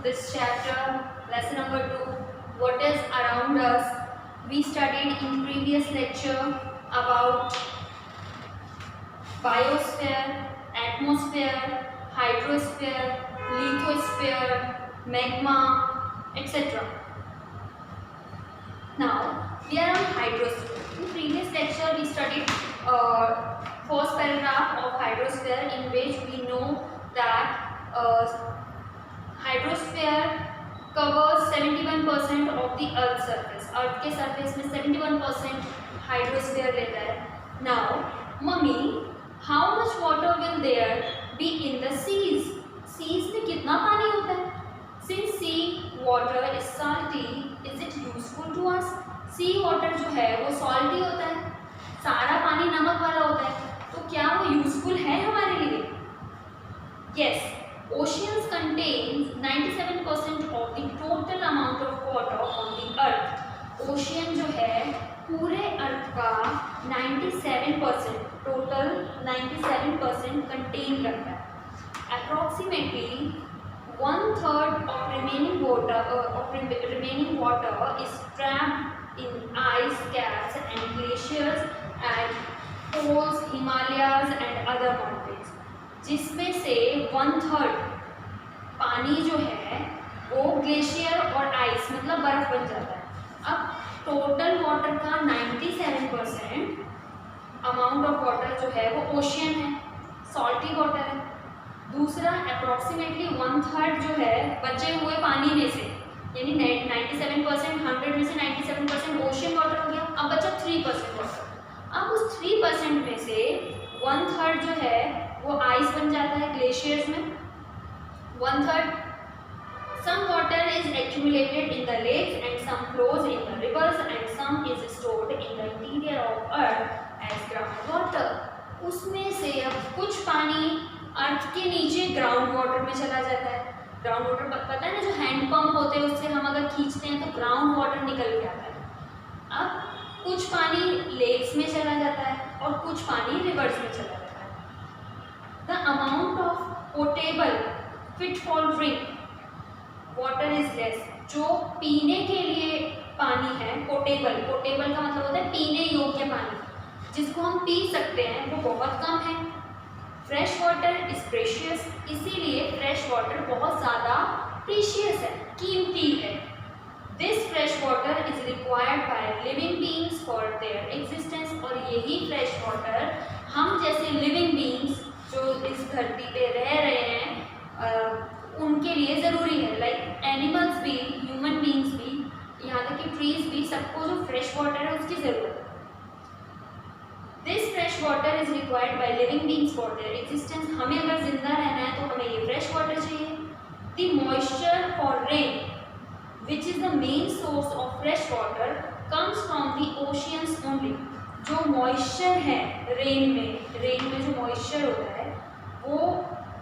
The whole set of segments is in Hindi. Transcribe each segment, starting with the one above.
this chapter, lesson number 2, what is around us. We studied in previous lecture about biosphere, atmosphere, hydrosphere, lithosphere, magma, etc. Now we are on hydrosphere. In previous lecture we studied first paragraph of hydrosphere, in which we know that hydrosphere covers 71% of the earth surface. अर्थ के surface में 71% hydrosphere लेता है. Now, mummy, how much water will there be in the seas? Seas में कितना पानी होता है? Since sea water is salty, is it useful to us? Sea water जो है वो salty होता है, सारा पानी नमक वाला होता है, तो क्या वो useful है हमारे लिए? Yes. Oceans contains 97% of the total amount of water on the earth. Ocean जो है पूरे अर्थ का 97% टोटल 97% कंटेन करता है. Approximately 1/3 of remaining water is trapped in ice caps and glaciers at poles, Himalayas and other mountains. जिसमें से 1/3 पानी जो है वो ग्लेशियर और आइस मतलब बर्फ बन जाता है. अब टोटल वाटर का 97% अमाउंट ऑफ वाटर जो है वो ओशियन है, सॉल्टी वाटर है. दूसरा अप्रॉक्सीमेटली 1/3 जो है बचे हुए पानी में से, यानी 97% 100 में से 97% ओशियन वाटर हो गया. अब बचा 3% वाटर. अब उस 3% में से 1/3 जो है वो आइस बन जाता है ग्लेशियर्स में. 1/3 some water is accumulated in the lakes and some flows in the rivers and some is stored in the interior of earth as groundwater. उसमें से अब कुछ पानी अर्थ के नीचे ग्राउंड वाटर में चला जाता है. ग्राउंड वाटर पता है ना, जो हैंड पंप होते हैं उससे हम अगर खींचते हैं तो ग्राउंड वाटर निकल के आता है. अब कुछ पानी लेक्स में चला जाता है और कुछ पानी रिवर्स में चला जाता है. The amount of potable fit for drink water is less. जो पीने के लिए पानी है पोटेबल, पोटेबल का मतलब होता है पीने योग्य पानी, जिसको हम पी सकते हैं, वो बहुत कम है. फ्रेश वाटर इज प्रेशियस, इसीलिए फ्रेश वाटर बहुत ज़्यादा प्रीशियस है, कीमती है. This fresh water is required by living beings for their existence. और यही फ्रेश वाटर हम जैसे लिविंग बीइंग्स जो इस धरती पे रह रहे हैं उनके लिए ज़रूरी है. लाइक एनिमल्स भी, ह्यूमन बीइंग्स भी, यहाँ तक कि ट्रीज भी, सबको जो फ्रेश वाटर है उसकी ज़रूरत है. This fresh water is required by living beings for their existence. हमें अगर जिंदा रहना है तो हमें ये फ्रेश वाटर चाहिए. The moisture for rain which is the main source of fresh water comes from the oceans only. जो मॉइस्चर है रेन में जो मॉइस्चर होता है वो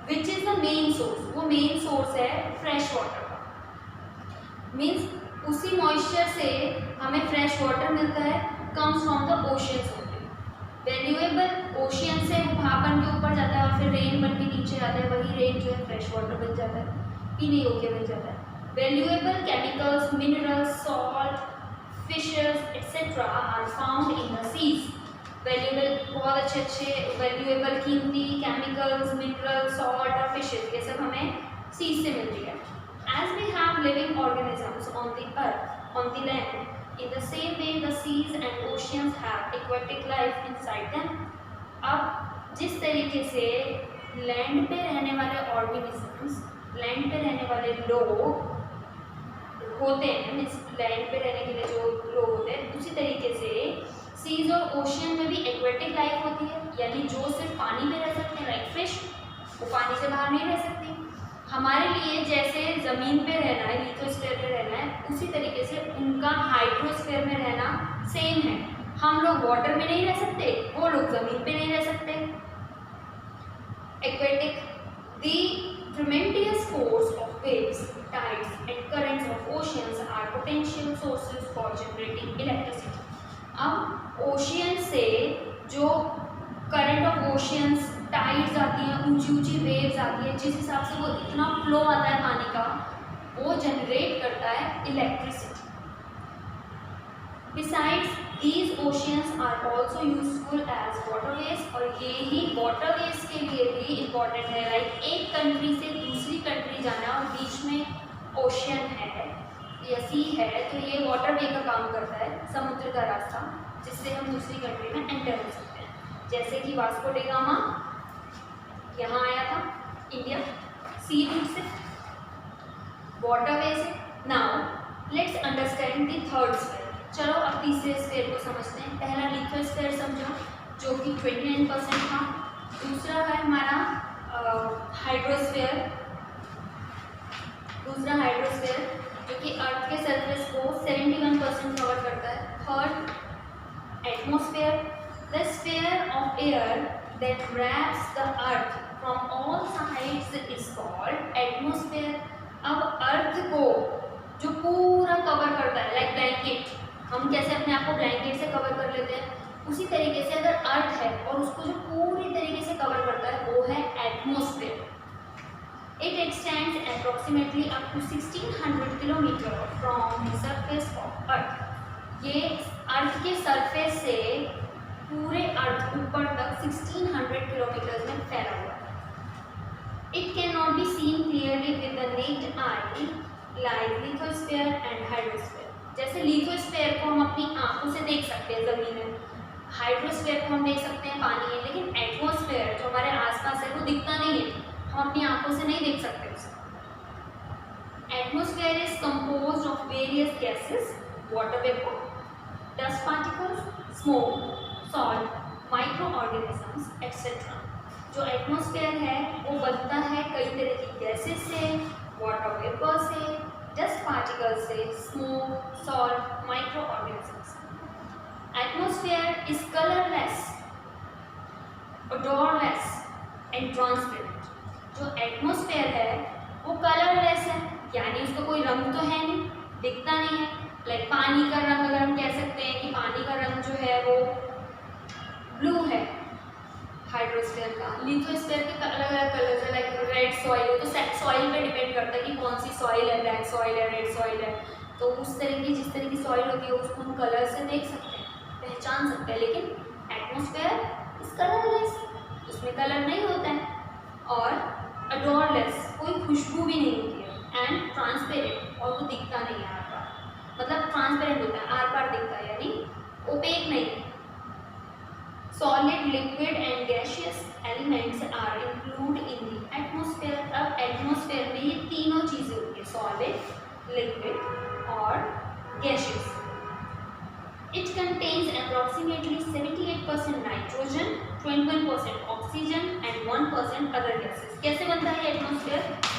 which is the main source, वो मेन सोर्स है फ्रेश वाटर का. मीन्स उसी मॉइस्चर से हमें फ्रेश वाटर मिलता है, comes from the oceans only. Valuable ocean से भाप बन के ऊपर जाता है और फिर रेन बन के नीचे आता है. वही रेन जो है फ्रेश वाटर बन जाता है, पीने योग्य बन जाता है. Valuable chemicals, minerals, salt, fishes etcetera are found in the seas. Valuable बहुत अच्छे वैल्यूएबल कीमती केमिकल्स, मिनरल, सॉल्ट और फिशेस, ये सब हमें सीज से मिलती है. As we have living organisms on the earth, on the land, in the same way the seas and oceans have aquatic life inside them. अब जिस तरीके से लैंड पे रहने वाले ऑर्गेनिजम्स, लैंड पे रहने वाले लोग होते हैं, मीन्स लैंड पे रहने के लिए जो लोग होते हैं, उसी तरीके से सीज और ओशियन में भी एक्वेटिक लाइफ होती है. यानी जो सिर्फ पानी में रह सकते हैं, लाइक फिश, वो पानी से बाहर नहीं रह सकती. हमारे लिए जैसे ज़मीन पे रहना है, लिथोस्फीयर पे रहना है, उसी तरीके से उनका हाइड्रोस्फीयर में रहना सेम है. हम लोग वाटर में नहीं रह सकते, वो लोग ज़मीन पे नहीं रह सकते. Aquatic, the tremendous force of waves, tides and currents of oceans are potential sources for generating electricity. अब ओशियन से जो करंट ऑफ ओशियंस, टाइड्स आती हैं, ऊंची ऊंची वेव्स आती है, जिस हिसाब से वो इतना फ्लो आता है पानी का, वो जनरेट करता है electricity. Besides, these oceans are also useful as waterways, और ये ही waterways के लिए भी important है। लाइक एक कंट्री से दूसरी कंट्री जाना और बीच में ओशियन है या सी है, तो ये वाटरवे का काम करता है, समुद्र का रास्ता जिससे हम दूसरी कंट्री में एंटर हो सकते हैं। जैसे कि वास्को डी गामा यहाँ आया था इंडिया सी रूट से, वाटरवे से। Now let's understand the third sphere. चलो अब तीसरे स्फीयर को समझते हैं। पहला लिथोस्फीयर समझो जो कि 29% था। दूसरा है हमारा हाइड्रोस्फीयर, दूसरा हाइड्रोस्फीयर जो कि अर्थ के सरफेस को 71% कवर करता है। Third atmosphere, the sphere of air that wraps the earth from all sides is called atmosphere. अब अर्थ को जो पूरा कवर करता है, लाइक ब्लैंकेट, हम कैसे अपने आप को ब्लैंकेट से कवर कर लेते हैं, उसी तरीके से अगर अर्थ है और उसको जो पूरी तरीके से कवर करता है वो है atmosphere. It extends approximately up to 1600 kilometre from the surface of earth. ये अर्थ के सरफेस से पूरे अर्थ ऊपर तक 1600 किलोमीटर में फैला हुआ है। It can not be seen clearly with the necked I like lithosphere and hydrosphere. जैसे लिथोस्फीयर को हम अपनी आंखों से देख सकते हैं ज़मीन में, हाइड्रोस्फीयर को हम देख सकते हैं पानी है, लेकिन एटमॉस्फेयर जो हमारे आसपास है वो दिखता नहीं है, हम अपनी आंखों से नहीं देख सकते उसे। Atmosphere is composed of various gases, water vapour, dust particles, smoke, salt, micro organisms etcetera. जो एटमॉस्फेयर है वो बनता है कई तरह की गैसेस से, वाटर वेपर से, डस्ट पार्टिकल से, smoke, salt, micro organisms. Atmosphere is colourless, odourless and transparent. जो एटमॉस्फेयर है वो कलरलेस है, यानी उसका कोई रंग तो है नहीं, दिखता नहीं है। लाइक पानी का रंग अगर हम कह सकते हैं कि पानी का रंग जो है वो ब्लू है हाइड्रोस्फीयर का। लिथोस्फीयर के अलग अलग कलर्स है, लाइक रेड सॉइल हो तो सॉइल पे डिपेंड करता है कि कौन सी सॉइल है, ब्लैक सॉइल है, रेड सॉइल है, तो उस तरह की जिस तरह की सॉइल होती है उसको हम कलर से देख सकते हैं, पहचान सकते हैं। लेकिन एटमॉस्फेयर इज कलरलेस, उसमें कलर नहीं होता है, और अडोरलेस, कोई खुशबू भी नहीं होती है, एंड ट्रांसपेरेंट, और वो दिखता नहीं है आर पार, मतलब ट्रांसपेरेंट होता है, आर पार दिखता है, यानी ओपेक नहीं। Solid, liquid and gaseous elements are included in the atmosphere। अब एटमॉस्फेयर में ये तीनों चीज़ें होती है, सॉलिड, लिक्विड और gaseous. It contains approximately 78% nitrogen, 21% oxygen and 1% other gases। कैसे बनता है atmosphere?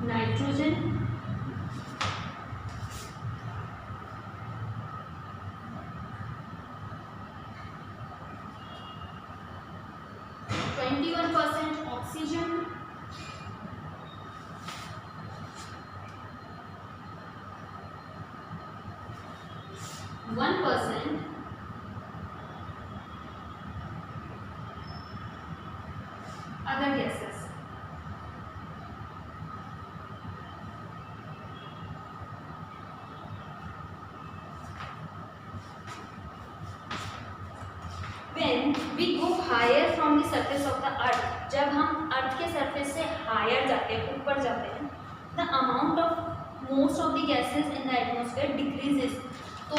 Nitrogen, 21% oxygen, 1% other gases। When we go higher from the surface of the earth, जब हम अर्थ के सरफेस से हायर जाते हैं, ऊपर जाते हैं, the amount of most of the gases in the atmosphere decreases। तो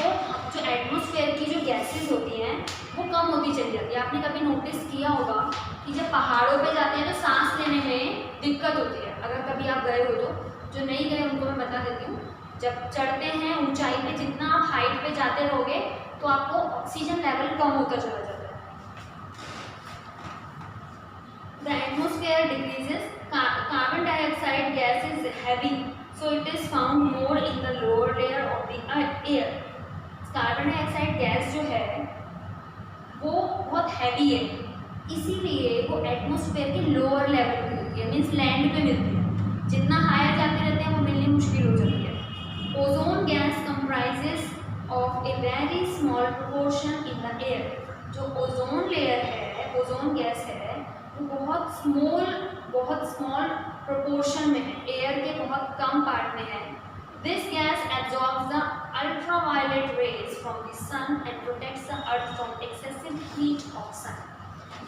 जो एटमॉस्फेयर की जो गैसेस होती हैं वो कम होती चली जाती है। आपने कभी नोटिस किया होगा कि जब पहाड़ों पे जाते हैं तो सांस लेने में दिक्कत होती है। अगर कभी आप गए हो तो, जो नहीं गए उनको मैं बता देती हूँ, जब चढ़ते हैं ऊंचाई पे, जितना आप हाइट पे जाते रहोगे तो आपको ऑक्सीजन लेवल कम होता चला जाता है। The atmosphere decreases, carbon dioxide gas is heavy, so it is found more in the lower layer of the air। Carbon dioxide gas जो है वो बहुत हैवी है, इसीलिए वो एटमॉस्फेयर के लोअर लेवल पे मिलती है, मीन्स लैंड पे मिलती है। जितना हायर जाते रहते हैं वो मिलनी मुश्किल हो जाती है। Ozone gas comprises of a very small proportion in the air. जो ओजोन लेयर है, ओजोन गैस है, वो बहुत स्मॉल प्रोपोर्शन में है, एयर के बहुत कम पार्ट में है। This gas absorbs the ultraviolet rays from the sun and protects the earth from excessive heat of sun.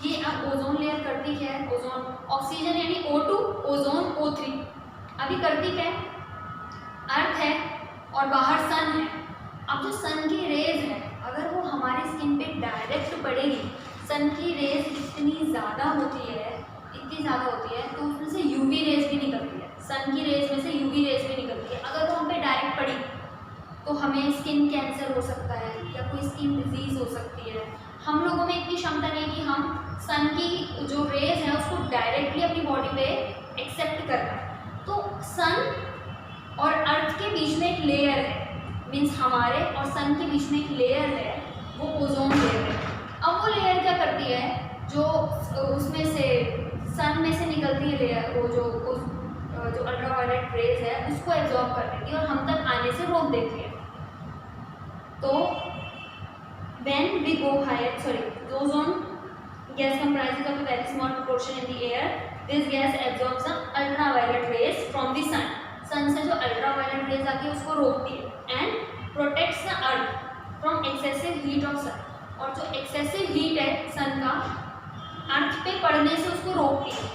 ये अब ओजोन लेयर करती क्या है? ओजोन ऑक्सीजन यानी O2, ओजोन O3। अभी करती क्या है? अर्थ है और बाहर सन है। अब जो सन की रेज है, अगर वो हमारी स्किन पे डायरेक्ट पड़ेगी, सन की रेज इतनी ज़्यादा होती है, तो उसमें से यूवी रेज भी निकलती है। सन की रेज में से यूवी रेज भी निकलती है। अगर वो हम पे डायरेक्ट पड़ी तो हमें स्किन कैंसर हो सकता है या कोई स्किन डिजीज़ हो सकती है। हम लोगों में इतनी क्षमता नहीं है कि हम सन की जो रेज है उसको डायरेक्टली अपनी बॉडी पे एक्सेप्ट कर पाए। तो सन और अर्थ के बीच में एक लेयर है, मीन्स हमारे और सन के बीच में एक लेयर है, वो ओजोन लेयर है। अब वो लेयर क्या करती है? जो उसमें से सन में से निकलती है लेयर, वो जो अल्ट्रावायलेट रेज है उसको एब्जॉर्ब कर लेती है और हम तक आने से रोक देती है। तो when we go higher, the ozone gas comprises of a very small proportion in the air. This gas absorbs the ultraviolet rays from the sun. सन से जो अल्ट्रावायलेट रेज आती है उसको रोकती है and protects the earth from excessive heat of sun. और जो एक्सेसिव हीट है सन का, अर्थ पे पड़ने से उसको रोकती है।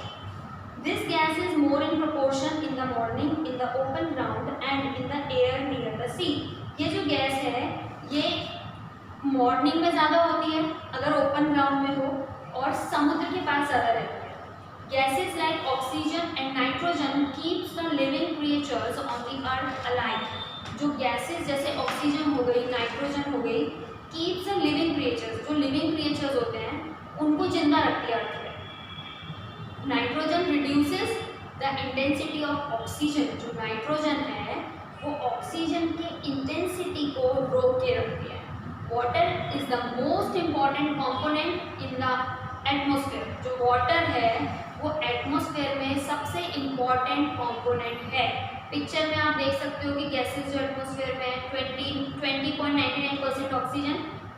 This gas is more in proportion in the morning in the open ground and in the air near the sea. ये जो गैस है ये मॉर्निंग में ज़्यादा होती है अगर ओपन ग्राउंड में हो, और समुद्र के पास ज़्यादा रहती है। Gases like oxygen and nitrogen keeps the living creatures on the earth alive. जो गैसेस जैसे ऑक्सीजन हो गई, नाइट्रोजन हो गई, कीप्स द लिविंग क्रिएचर्स, जो लिविंग क्रिएचर्स होते हैं उनको जिंदा रखती है अर्थ पे। Nitrogen reduces the intensity of oxygen. जो नाइट्रोजन है वो ऑक्सीजन के इंटेंसिटी को रोक के रखती है। Water is the most important component in the atmosphere. जो वाटर है वो एटमोसफेयर में सबसे इम्पॉर्टेंट कॉम्पोनेंट है। पिक्चर में आप देख सकते हो कि गैसेस जो एटमोसफेयर में 20.99% ऑक्सीजन,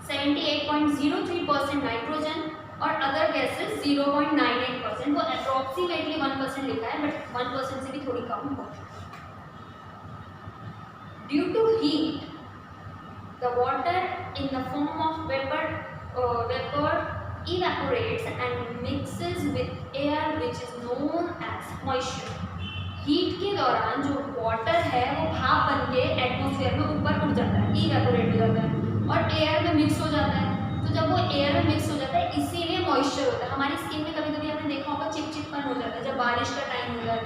78.03% नाइट्रोजन और अदर गैसेस 0.98%। वो अप्रॉक्सीमेटली 1% लिखा है, बट 1% से भी थोड़ी कम हो। Due to heat the water in the form of vapor evaporates and mixes with air which is known as moisture. Heat के दौरान जो वाटर है वो भाप बन के एटमोसफेयर में ऊपर उठ जाता है, इवेपोरेट हो जाता है और एयर में मिक्स हो जाता है। तो जब वो एयर में मिक्स हो जाता है इसीलिए मॉइस्चर होता है। हमारी स्किन में कभी कभी आपने देखा होगा चिपचिपपन हो जाता है जब बारिश का टाइम हो जाए तो,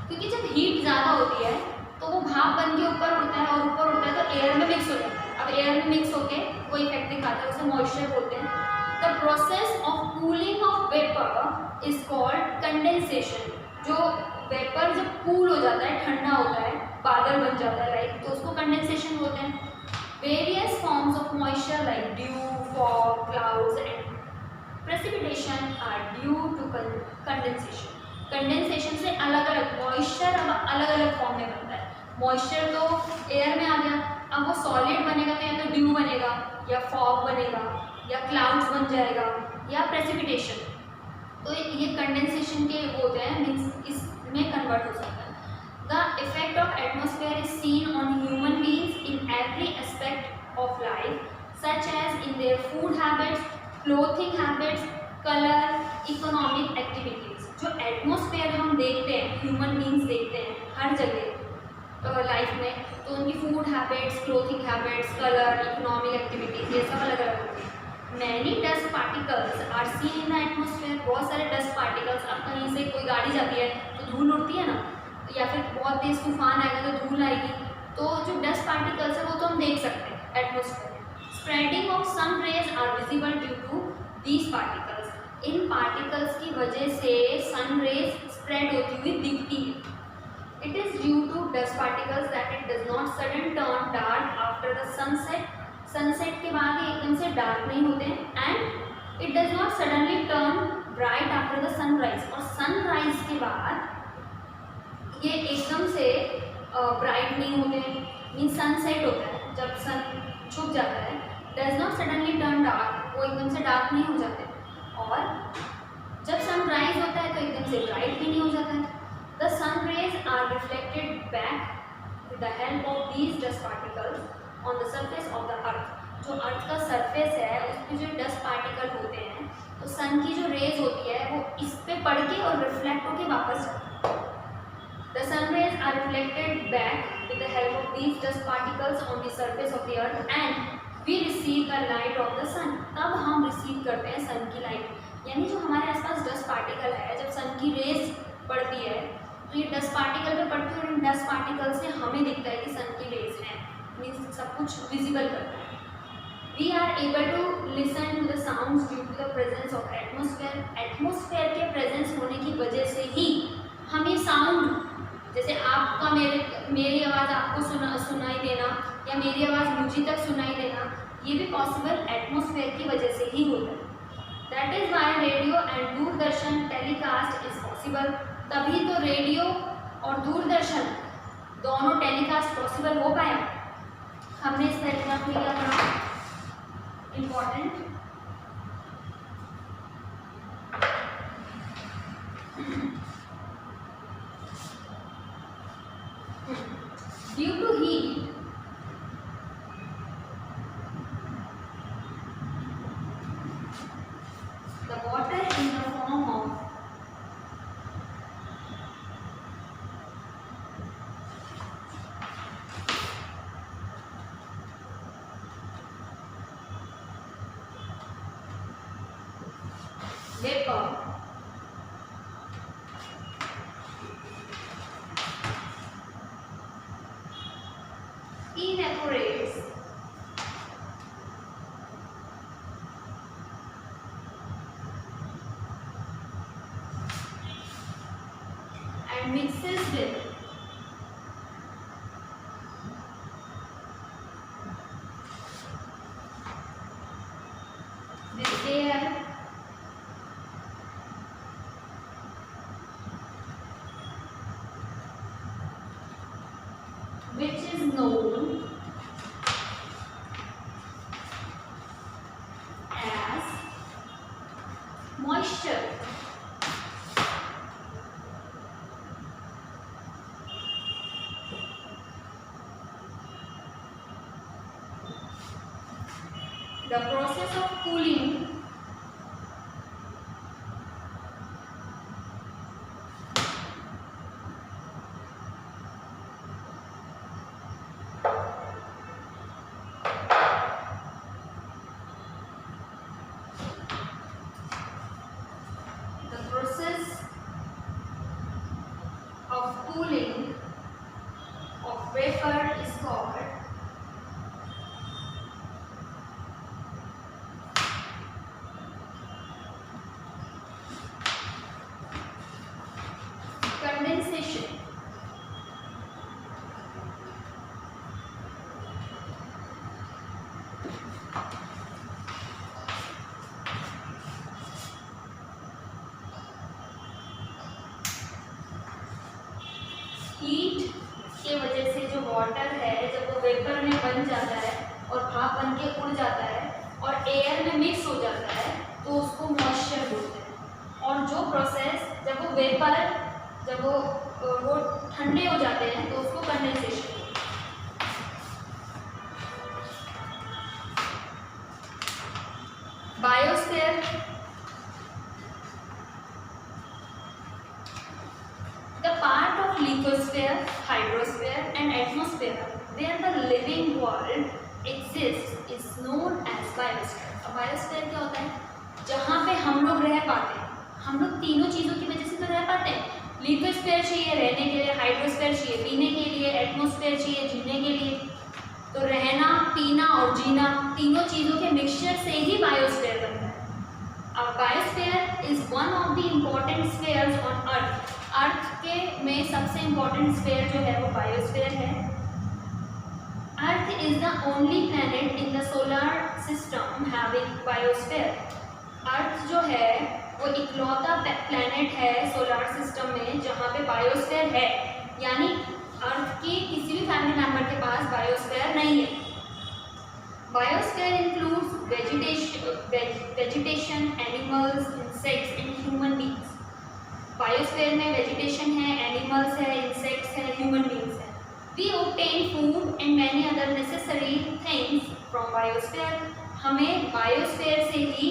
क्योंकि जब हीट ज़्यादा होती है तो वो भाप बन के ऊपर उड़ता है और ऊपर उड़ता है तो एयर में मिक्स हो जाता है। अब एयर में मिक्स होके वो इफेक्ट दिखाता है, उसे मॉइस्चर बोलते हैं। The process of cooling of vapour is called condensation. जो वेपर जब कूल हो जाता है, ठंडा होता है, बादल बन जाता है राइट, तो उसको कंडेंसेशन बोलते हैं। Various forms of moisture like dew, fog, clouds and precipitation are due to condensation. Condensation से अलग अलग मॉइस्चर अब अलग अलग फॉर्म में बनता है। मॉइस्चर तो एयर में आ गया, अब वो सॉलिड बनेगा तो या तो ड्यू बनेगा या फॉग बनेगा या क्लाउड्स बन जाएगा या प्रेसिपिटेशन। तो ये कंडेंसेशन के वो होते हैं, मीन्स इसमें कन्वर्ट हो सकता है। The effect of atmosphere is seen on human beings in every aspect of life such as in their food habits, clothing habits, colour, economic activities. जो एटमोसफेयर हम देखते हैं, ह्यूमन बीइंग्स देखते हैं हर जगह लाइफ में, तो उनकी food habits, clothing habits, colour, economic activities ये सब अलग अलग होती है। Many dust particles are seen in the atmosphere. बहुत सारे डस्ट पार्टिकल्स, अब कहीं से कोई गाड़ी जाती है तो धूल उड़ती है ना, या फिर बहुत तेज तूफान आएगा तो धूल आएगी, तो जो डस्ट पार्टिकल्स है वो तो हम देख सकते हैं एटमोसफेयर में। Spreading of sun rays are visible due to these particles. इन पार्टिकल्स की वजह से सन रेज स्प्रेड होती हुई दिखती है। It is due to dust particles that it does not sudden turn dark after the sunset. Sunset के बाद ये एकदम से डार्क नहीं होते हैं and it does not suddenly turn bright after the sunrise. और sunrise के बाद ये एकदम से ब्राइट नहीं होते हैं, मीन सनसेट होता है जब सन छुप जाता है, does not suddenly turn dark, वो एकदम से डार्क नहीं हो जाते, और जब सनराइज होता है तो एकदम से ब्राइट भी नहीं हो जाता है। The sun rays are reflected back with the help of these dust particles on the surface of the earth. जो अर्थ का सरफेस है उसमें जो डस्ट पार्टिकल होते हैं, तो सन की जो रेज होती है वो इस पे पड़ के और रिफ्लेक्ट होके वापस जाती है। The sun rays are reflected back with the help of these dust particles on the surface of the earth and we receive the light of the sun। तब हम रिसीव करते हैं सन की लाइट, यानी जो हमारे आसपास डस्ट पार्टिकल है, जब सन की रेज पड़ती है तो ये डस्ट पार्टिकल पे पड़ती है और इन डस्ट पार्टिकल से हमें दिखता है कि सन की रेज है, मीन्स सब कुछ विजिबल करता है। We are able to listen to the sounds due to the presence of atmosphere. Atmosphere के प्रेजेंस होने की वजह से ही हमें साउंड, जैसे आपका मेरी आवाज़ आपको सुनाई देना या मेरी आवाज़ मुझे तक सुनाई देना, ये भी पॉसिबल एटमॉस्फेयर की वजह से ही होता है। That is why radio and Doordarshan telecast is possible. तभी तो रेडियो और दूरदर्शन दोनों टेलीकास्ट पॉसिबल हो पाया। हमने इस पैराग्राफ में क्या पढ़ा, important, due to heat the water in the form of vapor evaporates and mixes with air which is known as moisture. The process of cooling of vapor is called condensation. Heat के वजह से जो वाटर है, जब वो वेपर में बन जाता है और भाप बन के उड़ जाता है और एयर में मिक्स हो जाता है, तो उसको मॉइस्चर बोलते हैं। और जो प्रोसेस जब वो वेपर जब वो ठंडे हो जाते हैं तो उसको condensation. Biosphere, the part of lithosphere, hydrosphere and atmosphere where the living world exists is known as biosphere। अब बायोस्फीयर क्या होता है, जहाँ पे हम लोग रह पाते हैं, हम लोग तीनों चीज़ों की वजह से तो रह पाते हैं। लिथोस्फीयर चाहिए रहने के लिए, हाइड्रोस्फीयर चाहिए पीने के लिए, एटमॉस्फेयर चाहिए जीने के लिए। तो रहना, पीना और जीना तीनों चीज़ों के मिक्सचर से ही बायोस्फीयर बनता है। अब biosphere is one of the important spheres on earth. Earth के में सबसे इम्पॉर्टेंट स्फीयर जो है वो बायोस्फीयर है। Earth is the only planet in the solar system having biosphere. Earth जो है वो इकलौता प्लैनेट है सोलर सिस्टम में जहाँ पे बायोस्फीयर है। यानी अर्थ के किसी भी फैमिली मेंबर के पास बायोस्फीयर नहीं है। Biosphere includes vegetation, animals, insects and human beings. Biosphere में वेजिटेशन है, एनिमल्स है, इंसेक्ट्स है, ह्यूमन बींग्स है। We obtain food and many other necessary things from biosphere. हमें बायोस्फीयर से ही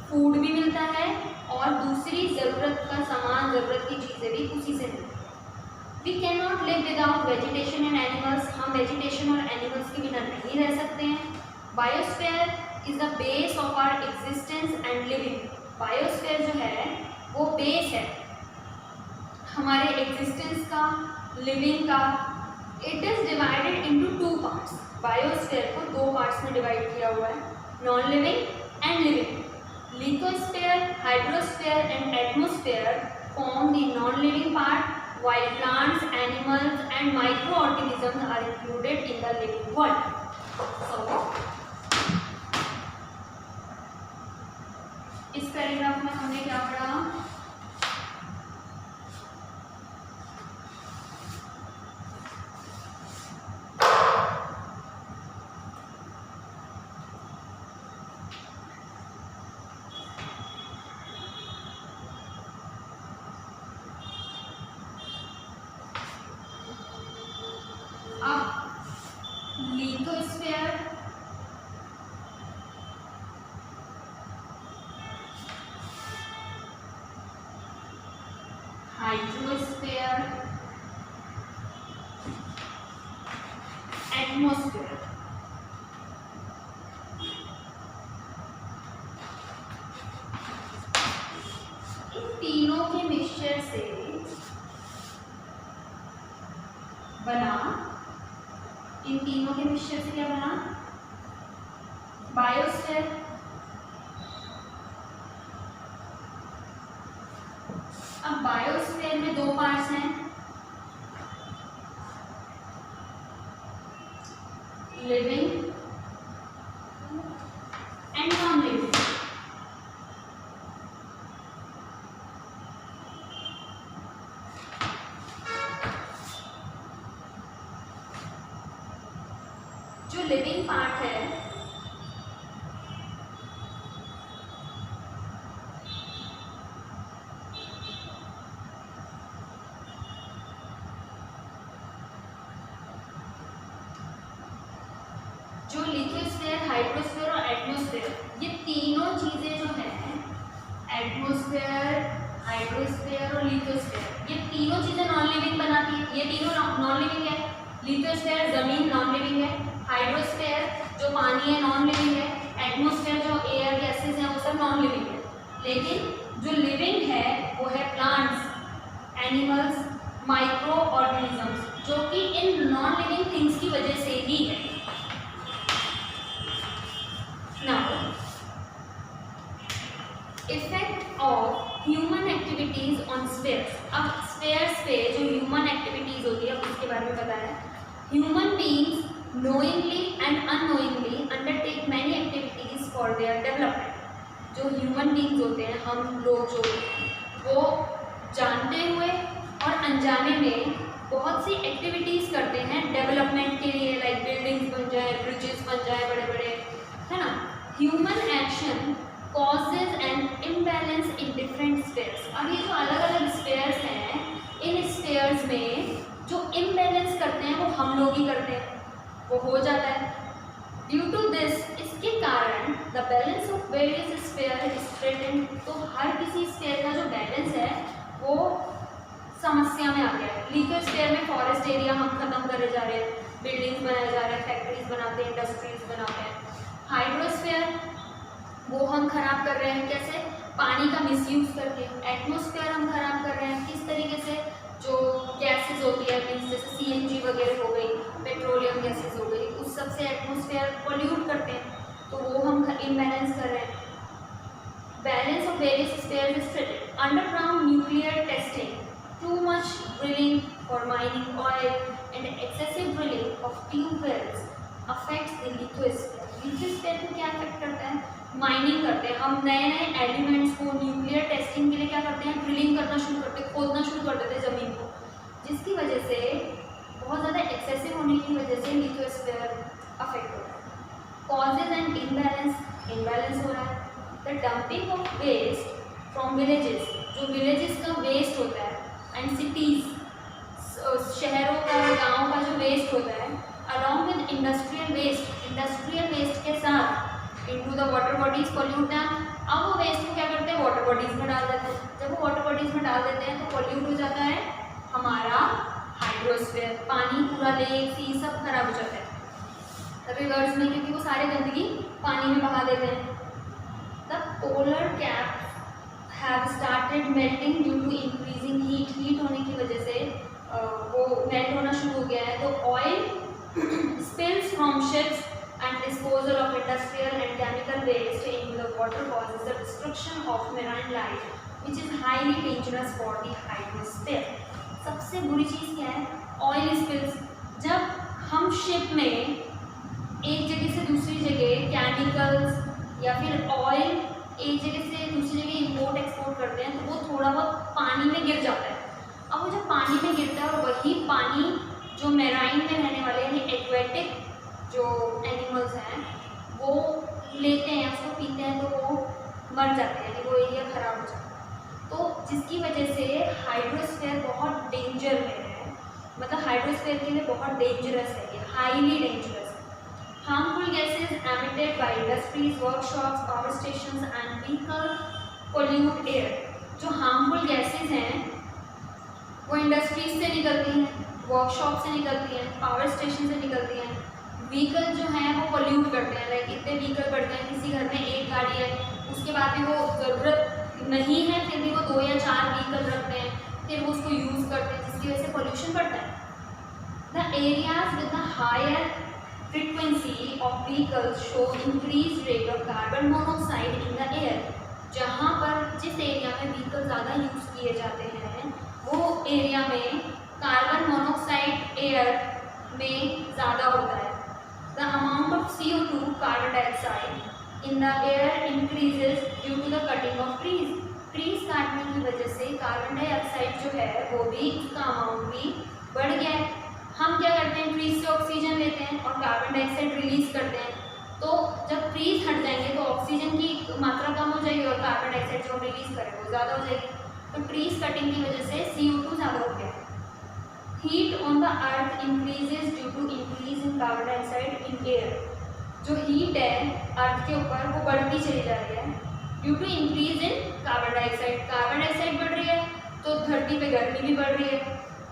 फूड भी मिलता है और दूसरी ज़रूरत का सामान, ज़रूरत की चीज़ें भी उसी से मिलती हैं। We can not live without vegetation and animals. हम वेजिटेशन और एनिमल्स के बिना नहीं रह सकते हैं। Biosphere is the base of our existence and living. Biosphere जो है वो बेस है हमारे एग्जिस्टेंस का, लिविंग का। It is divided into 2 parts. Biosphere को 2 पार्ट्स में डिवाइड किया हुआ है, non living and living. Lithosphere, hydrosphere and atmosphere form the non-living part, while plants, animals and microorganisms are included in the living world. So, इस पैराग्राफ में हमने क्या पढ़ा? Lithosphere, hydrosphere, atmosphere. इन तीनों के मिक्सचर से बना, इन तीनों के मिक्सचर से क्या बना? बायोस्फीयर। अब बायोस्फीयर में 2 पार्ट्स हैं, लिविंग एंड नॉन लिविंग। जो लिविंग पार्ट है जो लिथोस्फीयर, हाइड्रोस्फीयर और एटमॉस्फेयर, ये तीनों चीजें जो हैं, एटमॉस्फेयर, हाइड्रोस्फीयर और लिथोस्फीयर, ये तीनों चीजें नॉन लिविंग बनाती है। ये तीनों नॉन लिविंग है। लिथोस्फीयर जमीन नॉन लिविंग है, हाइड्रोस्फीयर जो पानी है नॉन लिविंग है, एटमॉस्फेयर जो एयर गैसेस हैं वो सब नॉन लिविंग है। लेकिन जो लिविंग है वो है प्लांट्स, एनिमल्स, माइक्रो ऑर्गेनिजम्स, जो कि इन नॉन लिविंग थिंग्स की वजह से ही है। Effect of human activities on spheres. अब स्फीयर्स पे जो ह्यूमन एक्टिविटीज होती है उसके बारे में बताया। Human beings knowingly and unknowingly undertake many activities for their development। जो ह्यूमन बीइंग्स होते हैं, हम लोग जो, वो जानते हुए और अनजाने में बहुत सी एक्टिविटीज़ करते हैं डेवलपमेंट के लिए, लाइक बिल्डिंग्स बन जाए, ब्रिजेस बन जाए बड़े बड़े, है ना। Human action causes and imbalance in different spheres. अब ये जो अलग अलग स्फीयर्स हैं, इन स्फीयर्स में जो इम्बैलेंस करते हैं वो हम लोग ही करते हैं, वो हो जाता है। ड्यू टू दिस, इसके कारण the balance of various sphere is threatened. तो हर किसी स्फीयर का जो बैलेंस है वो समस्या में आ गया है। लिथोस्फीयर में फॉरेस्ट एरिया हम खत्म करे जा रहे हैं, बिल्डिंग्स बनाए जा रहे हैं, फैक्ट्रीज बनाते हैं, इंडस्ट्रीज बनाते हैं। हाइड्रोस्फीयर वो हम खराब कर रहे हैं, कैसे? पानी का मिसयूज करके। एटमॉस्फेयर हम खराब कर रहे हैं किस तरीके से? जो गैसेस होती है, मीन्स जैसे CNG वगैरह हो गई, पेट्रोलियम गैसेस हो गई, उस सब से एटमॉस्फेयर पोल्यूट करते हैं, तो वो हम इम्बैलेंस कर रहे हैं। Balance of various spheres is threatened. Underground nuclear testing, too much drilling for mining oil and excessive drilling of tube wells affects the lithosphere. Lithosphere को क्या अफेक्ट करता है? माइनिंग करते हैं हम, नए नए एलिमेंट्स को न्यूक्लियर टेस्टिंग के लिए क्या करते हैं? ड्रिलिंग करना शुरू करते हैं, खोदना शुरू कर देते हैं ज़मीन को। जिसकी वजह से बहुत ज़्यादा एक्सेसिव होने की वजह से लिथोस्फीयर अफेक्ट होता है। कॉजेज एंड इम्बैलेंस हो रहा है। The dumping of waste from villages, जो विलेजेस का वेस्ट होता है एंड सिटीज़, शहरों का गाँव का जो वेस्ट होता है, अलॉन्ग विद इंडस्ट्रियल वेस्ट के साथ into the water bodies pollute them. अब वो वेस्ट को क्या करते हैं, वाटर बॉडीज में डाल देते हैं। जब वो वाटर बॉडीज में डाल देते हैं तो पोल्यूट हो जाता है हमारा हाइड्रोस्फीयर, पानी पूरा लेक सी सब खराब हो जाता है रिवर्स में, क्योंकि वो सारे गंदगी पानी में बहा देते हैं। The polar caps have started melting due to increasing heat होने की वजह से वो मेल्ट होना शुरू हो गया है। तो oil spills from ships and disposal of industrial and chemical waste into the water causes the destruction of marine life, which is highly dangerous for the hydrosphere. सबसे बुरी चीज़ क्या है, ऑयल स्पिल्स। जब हम शिप में एक जगह से दूसरी जगह केमिकल्स या फिर ऑयल एक जगह से दूसरी जगह इंपोर्ट एक्सपोर्ट करते हैं तो वो थोड़ा बहुत पानी में गिर जाता है। अब वो जब पानी में गिरता है और वही पानी जो मेराइन में रहने वाले यानी एक्वेटिक जो एनिमल्स हैं वो लेते हैं, उसको पीते हैं तो वो मर जाते हैं, यानी वो एरिया ख़राब हो जाता है। तो जिसकी वजह से हाइड्रोस्फीयर बहुत डेंजर में है, मतलब हाइड्रोस्फीयर के लिए बहुत डेंजरस है, ये हाईली डेंजरस है। Harmful gases emitted by industries, workshops, power stations and vehicle pollute air. जो हार्मफुल गैसेज हैं वो इंडस्ट्रीज से निकलती हैं, वर्कशॉप से निकलती हैं, पावर स्टेशन से निकलती हैं। व्हीकल जो हैं वो पोल्यूट करते हैं, लाइक इतने व्हीकल बढ़ते हैं, किसी घर में एक गाड़ी है, उसके बाद भी वो ज़रूरत नहीं है फिर भी वो 2 या 4 व्हीकल रखते हैं, फिर वो उसको यूज़ करते हैं, जिसकी वजह से पोल्यूशन बढ़ता है। The areas with the higher frequency of vehicles show increase rate of carbon monoxide in the air. जहाँ पर जिस एरिया में व्हीकल ज़्यादा यूज़ किए जाते हैं वो एरिया में कार्बन मोनोऑक्साइड एयर में ज़्यादा होता है। The amount of CO2 carbon dioxide in the air increases due to the cutting of trees. Trees काटने की वजह से कार्बन डाइऑक्साइड जो है वो भी उसका अमाउंट भी बढ़ गया है। हम क्या करते हैं, ट्रीज से ऑक्सीजन लेते हैं और कार्बन डाइऑक्साइड रिलीज करते हैं। तो जब ट्रीज हट जाएंगे तो ऑक्सीजन की मात्रा कम हो जाएगी और कार्बन डाइऑक्साइड जो हम रिलीज करें वो ज़्यादा हो जाएगी। तो ट्रीज कटिंग की वजह से CO2 ज़्यादा हो गया है। Heat on the earth increases due to increase in carbon dioxide in air. जो हीट है अर्थ के ऊपर वो बढ़ती चली जा रही है due to increase in carbon dioxide बढ़ रही है तो धरती पे गर्मी भी बढ़ रही है।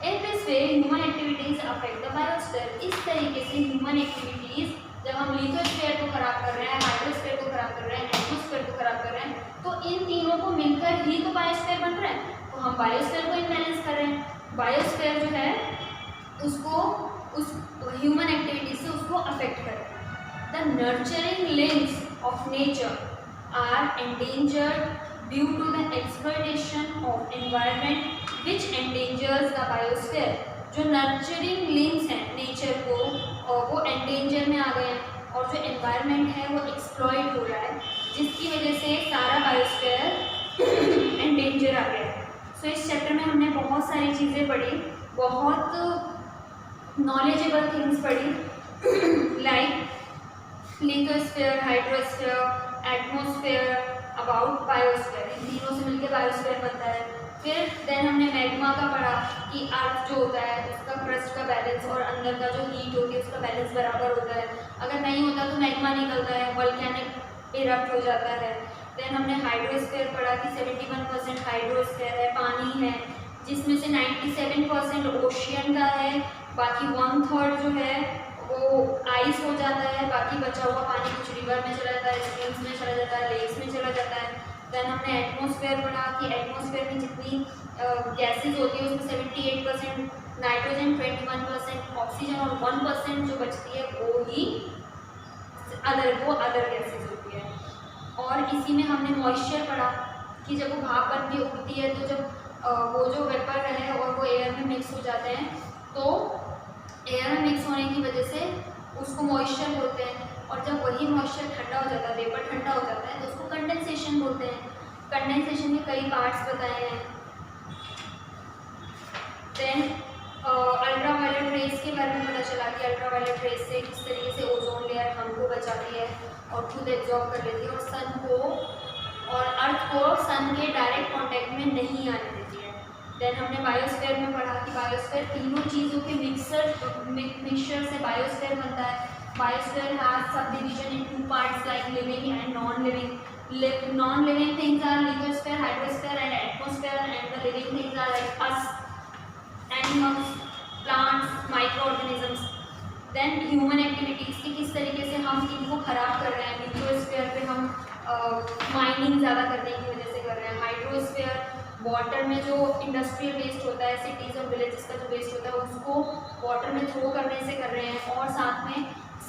In this way human activities affect the biosphere. इस तरीके से ह्यूमन एक्टिविटीज, जब हम लिथोस्फीयर को खराब कर रहे हैं, हाइड्रोस्फीयर को खराब कर रहे हैं, एटमॉस्फेयर को खराब कर रहे हैं, तो इन तीनों को मिलकर ही तो बायोस्फीयर बन रहा है। तो हम बायोस्फीयर को इम्बैलेंस कर रहे हैं। बायोस्फीयर जो है उसको उस ह्यूमन एक्टिविटी से उसको अफेक्ट करे। The nurturing links of nature are endangered due to the exploitation of environment which endangers the biosphere. जो नर्चरिंग लिंक्स हैं नेचर को वो एंडेंजर में आ गए हैं और जो एनवायरनमेंट है वो एक्सप्लॉयट हो रहा है, जिसकी वजह से सारा बायोस्फीयर एंडेंजर आ गया है। सो इस चैप्टर में हमने बहुत सारी चीज़ें पढ़ी, बहुत नॉलेजेबल थिंग्स पढ़ी, like lithosphere, hydrosphere, atmosphere, about biosphere. इन तीनों से मिलकर बायोस्फीयर बनता है। फिर देन हमने मैग्मा का पढ़ा कि अर्थ जो होता है उसका क्रस्ट का बैलेंस और अंदर का जो हीट होती है उसका बैलेंस बराबर होता है। अगर नहीं होता तो मैग्मा निकलता है, वोल्केनिक इरप्ट हो जाता है। देन हमने हाइड्रोस्फीयर पढ़ा कि 71% हाइड्रोस्फीयर है, पानी है, जिसमें से 97% ओशियन का है, बाकी 1/3 जो है वो आइस हो जाता है, बाकी बचा हुआ पानी कुछ रिवर में चला जाता है, स्ट्रीम्स में चला जाता है, लेक्स में चला जाता है। देन हमने एटमॉस्फेयर पढ़ा कि एटमॉस्फेयर में जितनी गैसेज होती है उसमें 78% नाइट्रोजन, 21% ऑक्सीजन और 1% जो बचती है वो ही अदर गैसेज होती है। और इसी में हमने मॉइस्चर पढ़ा कि जब वो भाप बन के उठती है तो जब वो जो वेपर है और वो एयर में मिक्स हो जाते हैं तो एयर में मिक्स होने की वजह से उसको मॉइस्चर बोलते हैं। और जब वही मॉइस्चर ठंडा हो जाता है, वेपर ठंडा हो जाता है तो उसको कंडेंसेशन बोलते हैं। कंडेंसेशन के कई पार्ट्स बताए हैं। देन अल्ट्रावायलेट रेस के बारे में पता चला कि अल्ट्रावायलेट रेस से किस तरीके से ओजोन लेयर हमको बचाती है और खुद एब्जॉर्ब कर लेती है और सन को और अर्थ को सन के डायरेक्ट कांटेक्ट में नहीं आने देती है। देन हमने बायोस्फीयर में पढ़ा कि बायोस्फीयर तीनों चीज़ों के मिक्सचर से बायोस्फीयर बनता है। Biosphere has sub division in 2 parts like living and non living. Non-living things are lithosphere, hydrosphere and atmosphere, and the living things are like us, animals, plants, microorganisms. Then human activities कि किस तरीके से हम इनको खराब कर रहे हैं। लिथोस्फीयर पे हम माइनिंग ज़्यादा करने की वजह से कर रहे हैं। हाइड्रोस्फीयर वाटर में जो इंडस्ट्रियल वेस्ट होता है, सिटीज़ और विलेजेस का जो वेस्ट होता है उसको वाटर में थ्रो करने से कर रहे हैं। और साथ में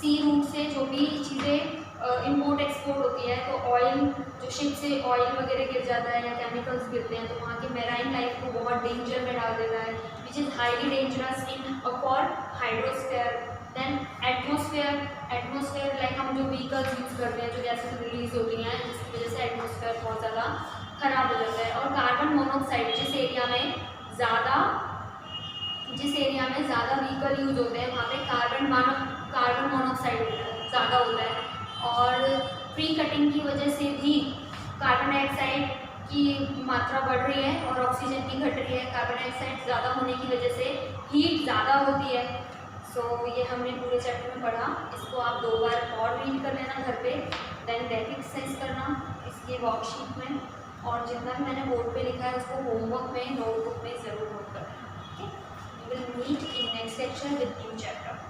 सी रूट से जो भी चीज़ें इम्पोर्ट एक्सपोर्ट होती है, तो ऑयल जो शिप से ऑयल वगैरह गिर जाता है या केमिकल्स गिरते हैं तो वहाँ की मेराइन लाइफ को बहुत डेंजर में डाल देता है, which is highly dangerous in for hydrosphere. Then atmosphere like हम जो व्हीकल्स यूज़ करते हैं, जो गैसेस रिलीज होती हैं जिसकी वजह से एटमोसफेयर बहुत ज़्यादा ख़राब हो जाता है। और कार्बन मोनोऑक्साइड जिस एरिया में ज़्यादा व्हीकल यूज होते हैं वहाँ पे कार्बन मोनोऑक्साइड ज़्यादा होता है। और ट्री कटिंग की वजह से भी कार्बन डाइऑक्साइड की मात्रा बढ़ रही है और ऑक्सीजन की घट रही है। कार्बन डाइऑक्साइड ज़्यादा होने की वजह से हीट ज़्यादा होती है। सो ये हमने पूरे चैप्टर में पढ़ा। इसको आप 2 बार और रीड कर लेना घर पे, देन डेली एक्सरसाइज करना इसके वर्कशीट में, और जितना भी मैंने बोर्ड पे लिखा है उसको होमवर्क में नोटबुक में ज़रूर नोट करना। Okay, we will meet in next lecture with new chapter.